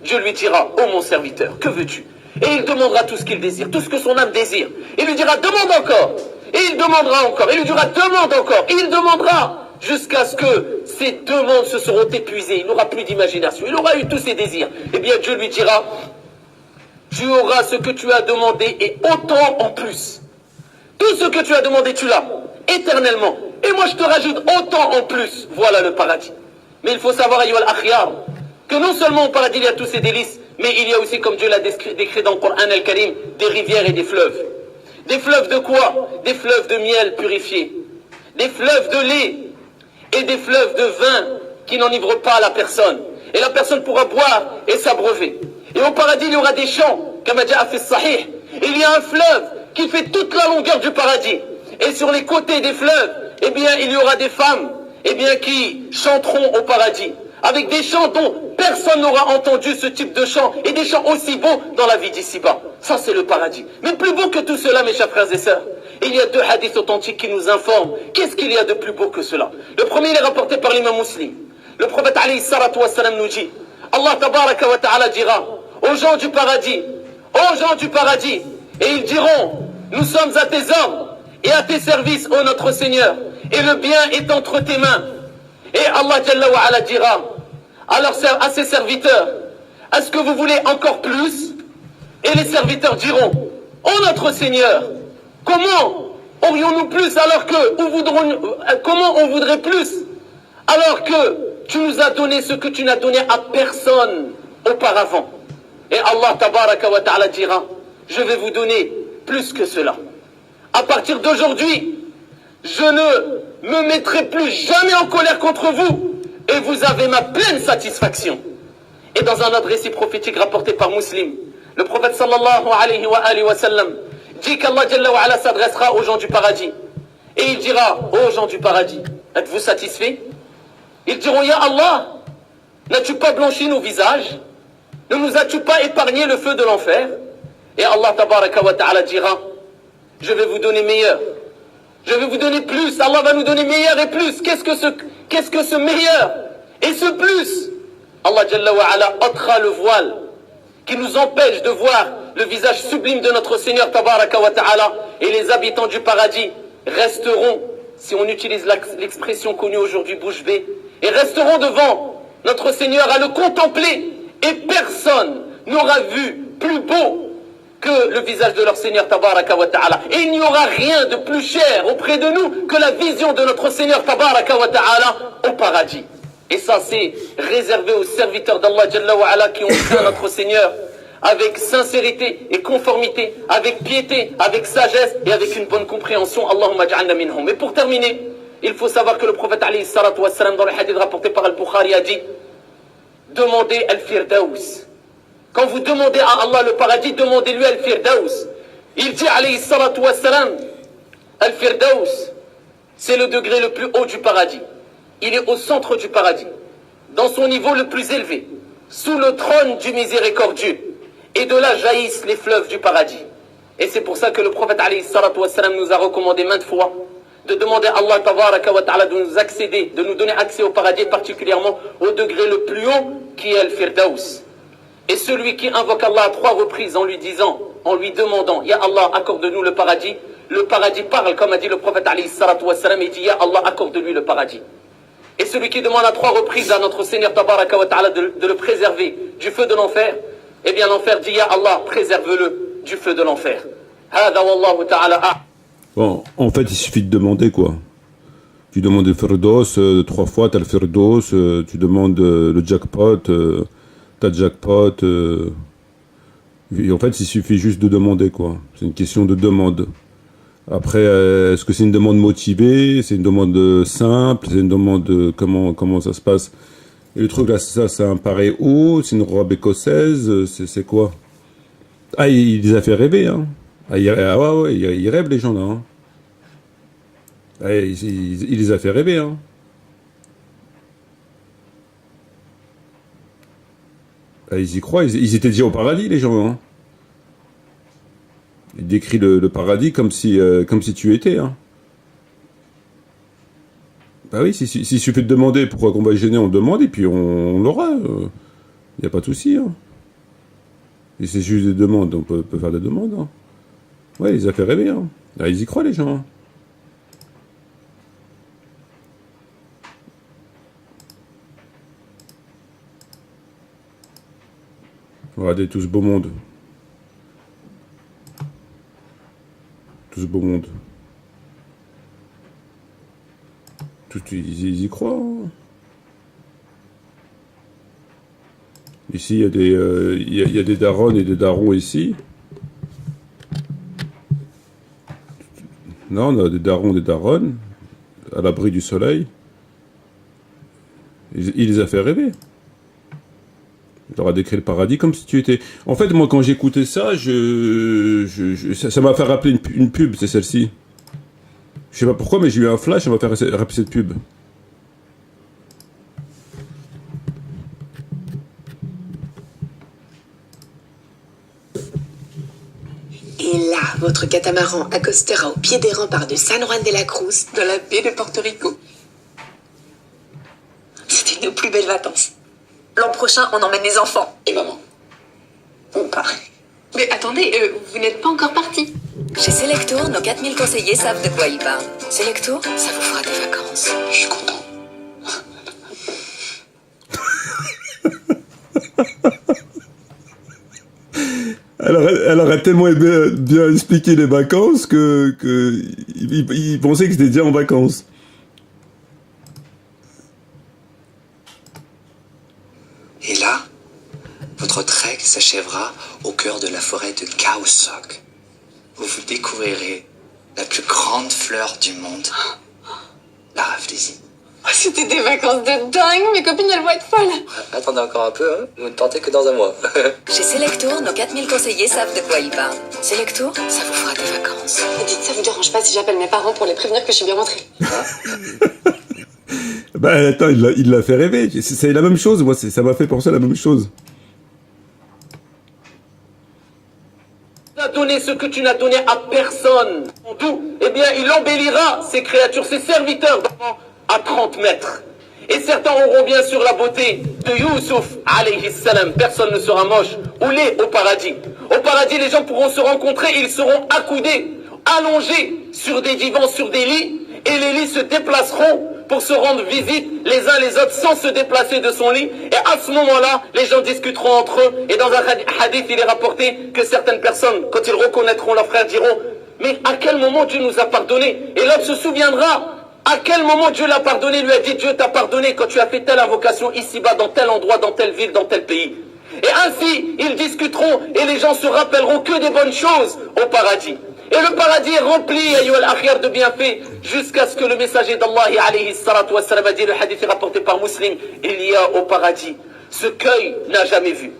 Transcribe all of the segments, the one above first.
Dieu lui dira, ô mon serviteur, que veux-tu? Et il demandera tout ce qu'il désire, tout ce que son âme désire. Il lui dira, demande encore. Et il demandera encore. Et il lui dira, demande encore. Et il demandera jusqu'à ce que ses demandes se seront épuisées. Il n'aura plus d'imagination. Il aura eu tous ses désirs. Eh bien, Dieu lui dira, tu auras ce que tu as demandé et autant en plus. Tout ce que tu as demandé, tu l'as, éternellement. Et moi, je te rajoute autant en plus. Voilà le paradis. Mais il faut savoir, ayyuhal akhyar, que non seulement au paradis, il y a tous ces délices, mais il y a aussi, comme Dieu l'a décrit dans le Coran al-Karim, des rivières et des fleuves. Des fleuves de quoi? Des fleuves de miel purifié. Des fleuves de lait. Et des fleuves de vin qui n'enivrent pas la personne. Et la personne pourra boire et s'abreuver. Et au paradis, il y aura des champs, comme a dit Hafiz Sahih. Il y a un fleuve qui fait toute la longueur du paradis. Et sur les côtés des fleuves, eh bien, il y aura des femmes, eh bien, qui chanteront au paradis. Avec des chants dont personne n'aura entendu ce type de chants. Et des chants aussi beaux dans la vie d'ici-bas. Ça, c'est le paradis. Mais plus beau que tout cela, mes chers frères et sœurs, il y a deux hadiths authentiques qui nous informent. Qu'est-ce qu'il y a de plus beau que cela? Le premier, il est rapporté par l'imam Muslim. Le prophète alayhi salatu wassalam nous dit, Allah tabaraka wa ta'ala dira aux gens du paradis, et ils diront, nous sommes à tes ordres et à tes services, ô notre Seigneur, et le bien est entre tes mains. Et Allah Jalla wa ala dira à ses serviteurs, est-ce que vous voulez encore plus? Et les serviteurs diront, ô notre Seigneur, comment aurions-nous plus alors que, comment on voudrait plus alors que tu nous as donné ce que tu n'as donné à personne auparavant? Et Allah tabaraka wa ta'ala dira, je vais vous donner plus que cela. À partir d'aujourd'hui, je ne me mettrai plus jamais en colère contre vous et vous avez ma pleine satisfaction. Et dans un autre récit prophétique rapporté par Muslim, le prophète sallallahu alayhi wa sallam dit qu'Allah Jalla wa ala s'adressera aux gens du paradis. Et il dira aux gens du paradis, êtes-vous satisfaits? Ils diront, ya Allah, n'as-tu pas blanchi nos visages? Ne nous as-tu pas épargné le feu de l'enfer? Et Allah tabaraka wa ta'ala dira, je vais vous donner meilleur. Je vais vous donner plus. Allah va nous donner meilleur et plus. Qu'est-ce que ce meilleur et ce plus? Allah Jalla wa ala ôtera le voile qui nous empêche de voir le visage sublime de notre Seigneur tabaraka wa ta'ala. Et les habitants du paradis resteront, si on utilise l'expression connue aujourd'hui, bouche bée, et resteront devant notre Seigneur à le contempler. Et personne n'aura vu plus beau que le visage de leur Seigneur tabaraka wa ta'ala. Et il n'y aura rien de plus cher auprès de nous que la vision de notre Seigneur tabaraka wa ta'ala au paradis. Et ça, c'est réservé aux serviteurs d'Allah Jalla wa ala qui ont cru à notre Seigneur avec sincérité et conformité, avec piété, avec sagesse et avec une bonne compréhension. Allahumma ja'alna minhum. Mais pour terminer, il faut savoir que le prophète alayhi salatu wassalam, dans le hadith rapporté par Al-Bukhari, a dit, demandez Al-Firdaus. Quand vous demandez à Allah le paradis, demandez-lui Al-Firdaus. Il dit, alayhi salatu wassalam, Al-Firdaus, c'est le degré le plus haut du paradis. Il est au centre du paradis, dans son niveau le plus élevé, sous le trône du miséricordieux. Et de là jaillissent les fleuves du paradis. Et c'est pour ça que le prophète alayhi salatu wassalam nous a recommandé maintes fois de demander à Allah tabaraka wa ta'ala de nous accéder, de nous donner accès au paradis, particulièrement au degré le plus haut qui est Al-Firdaus. Et celui qui invoque Allah à 3 reprises en lui disant, en lui demandant, Ya Allah, accorde-nous le paradis parle, comme a dit le prophète alayhi salatu wassalam, et dit, Ya Allah, accorde-lui le paradis. Et celui qui demande à 3 reprises à notre Seigneur tabaraka wa ta'ala de le préserver du feu de l'enfer, eh bien l'enfer dit, Ya Allah, préserve-le du feu de l'enfer. Hada wallahu ta'ala. Bon, en fait, il suffit de demander, quoi. Tu demandes le Firdaus 3 fois, t'as le Firdaus, tu demandes le jackpot, t'as le jackpot. Et en fait, il suffit juste de demander, quoi. C'est une question de demande. Après, est-ce que c'est une demande motivée? C'est une demande simple? C'est une demande comment ça se passe? Et le truc là, c'est un pareil haut? C'est une robe écossaise? C'est quoi? Ah, il les a fait rêver, hein. Ah, ouais, ils rêvent les gens là, hein. Ah, il les a fait rêver, hein. Ah, ils y croient, ils étaient déjà au paradis, les gens, hein. Il décrit le paradis comme si tu étais, hein. Bah oui, s'il suffit de demander pourquoi qu'on va gêner, on demande et puis on l'aura. Y a pas de souci, hein. Et c'est juste des demandes, on peut faire des demandes. Hein. Ouais, il les a fait rêver. Hein. Ah, ils y croient, les gens. Hein. Regardez tout ce beau monde. Tout ce beau monde. Ils y croient. Hein. Ici, il y a il y a des darons et des darons ici. Non, on a des darons et des daronnes à l'abri du soleil. Il les a fait rêver. Il leur a décrit le paradis comme si tu étais... En fait, moi, quand j'écoutais ça, ça m'a fait rappeler une pub, c'est celle-ci. Je sais pas pourquoi, mais j'ai eu un flash, ça m'a fait rappeler cette pub. Et là, votre catamaran accostera au pied des remparts de San Juan de la Cruz, dans la baie de Porto Rico. C'était nos plus belles vacances. L'an prochain, on emmène les enfants. Et maman. Ou pas. Mais attendez, vous n'êtes pas encore partis. Chez Selectour, nos 4000 conseillers savent de quoi ils parlent. Selectour, ça vous fera des vacances. Je suis content. Elle aurait tellement bien expliqué les vacances il pensait que c'était déjà en vacances. Et là, votre trek s'achèvera au cœur de la forêt de Kaosok, où vous découvrirez la plus grande fleur du monde, la raflésie. Oh, c'était des vacances de dingue, mes copines elles vont être folles. Attendez encore un peu, hein, vous ne partez que dans un mois. Chez Selectour, nos 4000 conseillers savent de quoi ils parlent. Selectour, ça vous fera des vacances. Dites, ça vous dérange pas si j'appelle mes parents pour les prévenir que je suis bien rentrée? Bah attends, il l'a fait rêver. C'est la même chose, moi, ça m'a fait penser à la même chose. Tu n'as donné ce que tu n'as donné à personne. D'où, eh bien, il embellira ses créatures, ses serviteurs, à 30 mètres. Et certains auront bien sûr la beauté de Youssouf, alayhi salam. Personne ne sera moche ou laid au paradis. Au paradis, les gens pourront se rencontrer, ils seront accoudés, allongés sur des divans, sur des lits, et les lits se déplaceront pour se rendre visite les uns les autres sans se déplacer de son lit. Et à ce moment-là, les gens discuteront entre eux. Et dans un hadith, il est rapporté que certaines personnes, quand ils reconnaîtront leurs frères, diront « Mais à quel moment Dieu nous a pardonné ?» Et l'autre se souviendra à quel moment Dieu l'a pardonné, lui a dit « Dieu t'a pardonné quand tu as fait telle invocation ici-bas, dans tel endroit, dans telle ville, dans tel pays. » Et ainsi, ils discuteront et les gens se rappelleront que des bonnes choses au paradis. Et le paradis est rempli, ayyuhal akhir, de bienfaits, jusqu'à ce que le messager d'Allah, alayhi salatu wassalam, a dit, le hadith est rapporté par Muslim, il y a au paradis ce qu'œil n'a jamais vu,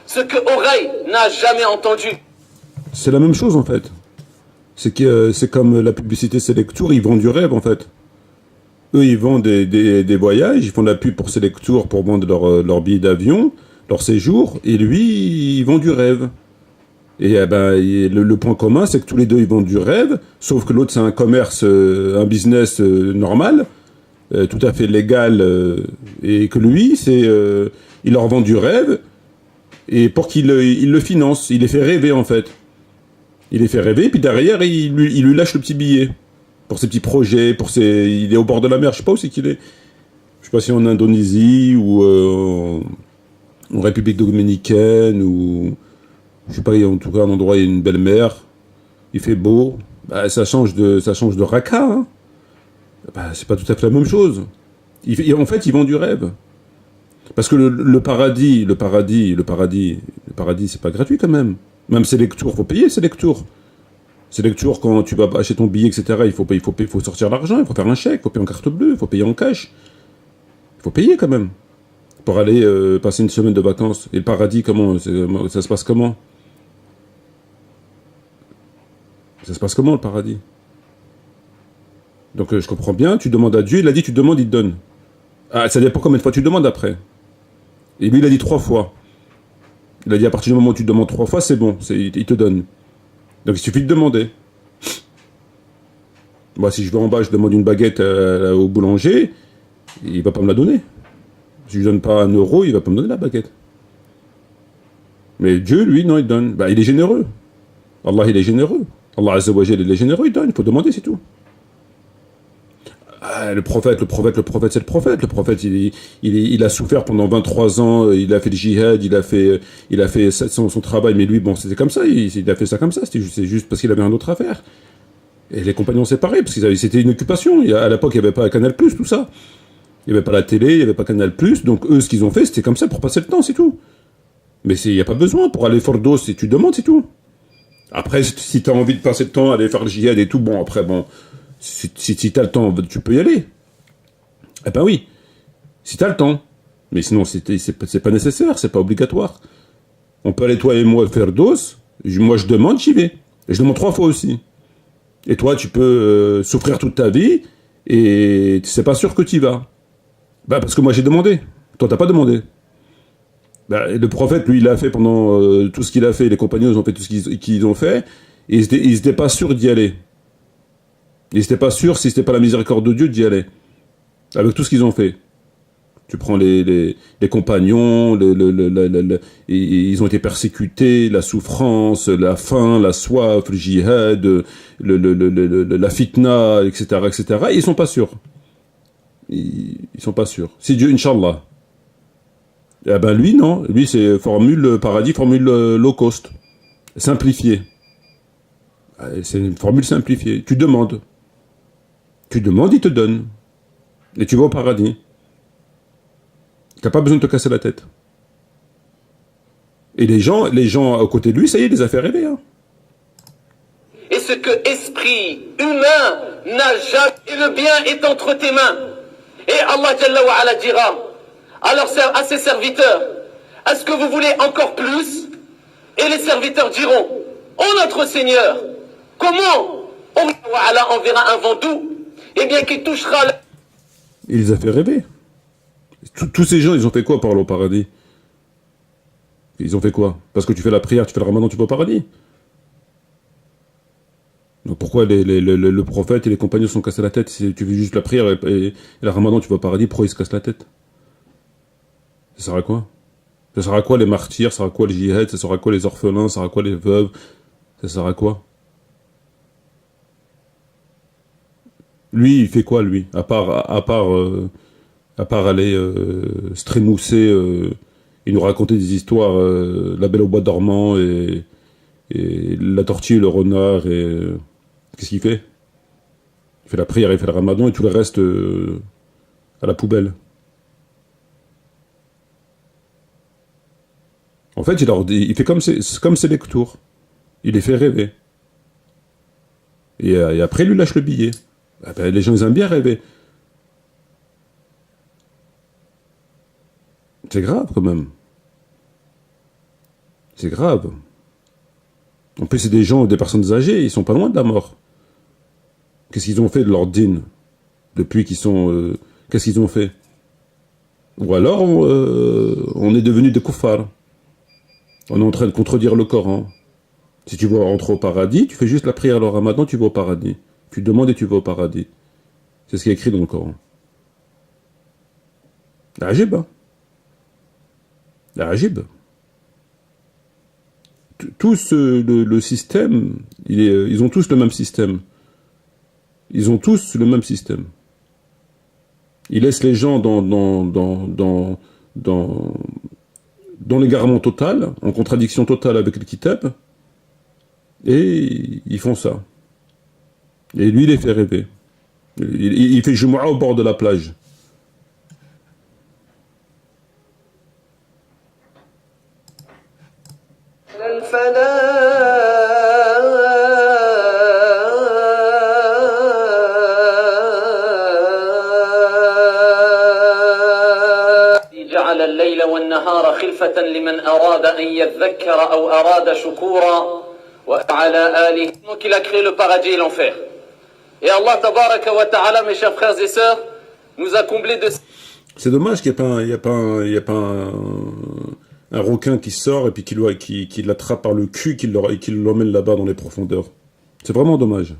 ce que oreille n'a jamais entendu. C'est la même chose, en fait. C'est comme la publicité Selectour, ils vendent du rêve, en fait. Eux, ils vendent des voyages, ils font de la pub pour Selectour pour vendre leur billet d'avion, leur séjour, et lui, ils vendent du rêve. Et le point commun, c'est que tous les deux, ils vendent du rêve, sauf que l'autre, c'est un commerce, un business normal, tout à fait légal, et que lui, il leur vend du rêve, et pour qu'il le finance, il les fait rêver, en fait. Il les fait rêver, puis derrière, il lui lâche le petit billet, pour ses petits projets, il est au bord de la mer, je sais pas où c'est qu'il est. Je sais pas si en Indonésie, ou en République dominicaine, ou... Je sais pas, en tout cas, un endroit, il y a une belle mer, il fait beau, bah, ça change de raca, hein. Bah, c'est pas tout à fait la même chose. En fait, ils vendent du rêve. Parce que le paradis, c'est pas gratuit quand même. Même Selectour, faut payer Selectour. Selectour, quand tu vas acheter ton billet, etc., il faut sortir l'argent, il faut faire un chèque, il faut payer en carte bleue, il faut payer en cash. Il faut payer quand même. Pour aller passer une semaine de vacances. Et le paradis, ça se passe comment? Ça se passe comment, le paradis? Donc, je comprends bien, tu demandes à Dieu, il a dit, tu demandes, il te donne. Ah, ça dépend combien de fois tu demandes après. Et lui, il a dit 3 fois. Il a dit, à partir du moment où tu demandes 3 fois, c'est bon, il te donne. Donc, il suffit de demander. Moi, si je vais en bas, je demande une baguette au boulanger, il va pas me la donner. Si je lui donne pas 1 euro, il va pas me donner la baguette. Mais Dieu, lui, non, il donne. Bah, il est généreux. Allah, il est généreux. Allah Azza wa Jal, il est généreux, il donne. Il faut demander, c'est tout. Ah, le prophète, c'est le prophète. Le prophète, il a souffert pendant 23 ans, il a fait le jihad, il a fait son travail, mais lui, bon, c'était comme ça, il a fait ça comme ça, c'est juste parce qu'il avait un autre affaire. Et les compagnons séparés, parce que c'était une occupation. À l'époque, il n'y avait pas Canal+, tout ça. Il n'y avait pas la télé, il n'y avait pas Canal+, donc eux, ce qu'ils ont fait, c'était comme ça pour passer le temps, c'est tout. Mais il n'y a pas besoin, pour aller faire dos, si tu demandes, c'est tout. Après, si tu as envie de passer le temps, aller faire le jihad et tout, bon, après, bon... Si tu as le temps, tu peux y aller. Eh ben oui, si tu as le temps. Mais sinon, c'est pas nécessaire, c'est pas obligatoire. On peut aller, toi et moi, faire dose. Moi, je demande, j'y vais. Et je demande 3 fois aussi. Et toi, tu peux souffrir toute ta vie et c'est pas sûr que tu y vas. Bah, parce que moi, j'ai demandé. Toi, t'as pas demandé. Bah, le prophète, lui, il a fait pendant tout ce qu'il a fait. Les compagnons, ils ont fait tout ce qu'ils ont fait. Et ils étaient pas sûrs d'y aller. Ils n'étaient pas sûrs, si c'était pas la miséricorde de Dieu, d'y aller. Avec tout ce qu'ils ont fait. Tu prends les compagnons, ils ont été persécutés, la souffrance, la faim, la soif, le jihad, la fitna, etc., etc. Et ils sont pas sûrs. Ils sont pas sûrs. Si Dieu, Inch'Allah. Eh ben lui, non. Lui, c'est formule paradis, formule low cost. Simplifiée. C'est une formule simplifiée. Tu demandes. Tu demandes, il te donne. Et tu vas au paradis. T'as pas besoin de te casser la tête. Et les gens à côté de lui, ça y est, il les a fait rêver. Hein. Et ce que esprit humain n'a jamais... Et le bien est entre tes mains. Et Allah Jalla wa ala dira à ses serviteurs, est-ce que vous voulez encore plus? Et les serviteurs diront, ô notre Seigneur, comment Allah enverra un vent doux, eh bien qui touchera... Il les a fait rêver. Tous ces gens, ils ont fait quoi pour aller au paradis? Ils ont fait quoi? Parce que tu fais la prière, tu fais le ramadan, tu vas au paradis. Donc pourquoi le prophète et les compagnons se sont cassés la tête? Si tu fais juste la prière et le ramadan, tu vas au paradis, pourquoi ils se cassent la tête? Ça sert à quoi? Ça sert à quoi les martyrs? Ça sert à quoi les djihad? Ça sert à quoi les orphelins? Ça sert à quoi les veuves? Ça sert à quoi? Lui, il fait quoi, lui? À part aller se trémousser et nous raconter des histoires, la Belle au bois dormant et la tortue et le renard et... qu'est-ce qu'il fait? Il fait la prière, il fait le ramadan et tout le reste à la poubelle. En fait, il fait comme ses lectures. Il les fait rêver. Et après, il lui lâche le billet. Ah ben, les gens, ils aiment bien rêver. C'est grave, quand même. C'est grave. En plus, c'est des personnes âgées, ils sont pas loin de la mort. Qu'est-ce qu'ils ont fait de leur dîne depuis qu'ils sont... qu'est-ce qu'ils ont fait? Ou alors, on est devenu des koufars. On est en train de contredire le Coran. Si tu veux rentrer au paradis, tu fais juste la prière le ramadan, tu vas au paradis. Tu demandes et tu vas au paradis. C'est ce qui est écrit dans le Coran. Ajib. Ajib. Tous le système, ils ont tous le même système. Ils ont tous le même système. Ils laissent les gens dans l'égarement total, en contradiction totale avec le kitab, et ils font ça. Et lui, il les fait rêver. Il fait Jumu'ah au bord de la plage. جعل الليل والنهار خلفة لمن أراد أن يذكر أو أراد شكورا وعلى آله. Donc il a créé le paradis et l'enfer. Et Allah tabaraka wa ta'ala, mes chers frères et sœurs, nous a comblés de... C'est dommage qu'il n'y ait pas un requin qui sort et puis qui l'attrape par le cul et qui l'emmène là-bas dans les profondeurs. C'est vraiment dommage.